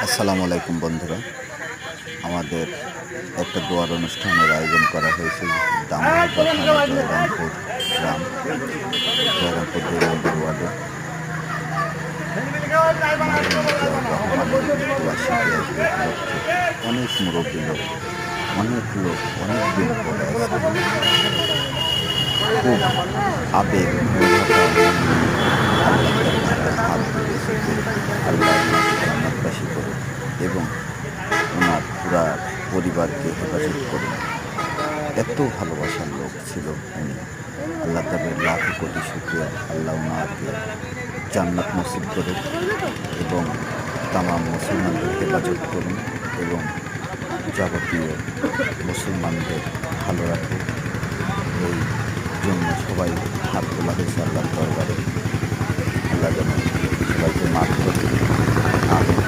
আসসালামু আলাইকুম বন্ধুরা। আমাদের একটা দোয়ার অনুষ্ঠানের আয়োজন করা হয়েছে দামোদর থানা জয়রামপুর গ্রাম, জয়রামপুর ২ নম্বর ওয়ার্ডে মরহুম জিয়াউর রহমানের মৃত্যুবার্ষিকী উপলক্ষে অনেক মুরব্বী লোক, অনেক লোক অনেক দিন পরে আসছে। খুব আবেগ হাত তুলেছে যে আল্লাহ ওনাকে জান্নাতবাসী করুন এবং ওনার পুরা পরিবারকে হেফাজত করুন। এত ভালোবাসার লোক ছিল উনি। আল্লাহ তাদের লাখ কোটি শুকরিয়া। আল্লাহ ওনাকে জান্নাত নসিব করুন এবং তামাম মুসলমানদের হেফাজত করুন এবং যাবতীয় মুসলমানদের ভালো রাখুন। এই জন্য সবাই হাত তোলা হয়েছে আল্লাহর দরবারে। আল্লাহ যেন সবাইকে মাফ করুন। আমিন।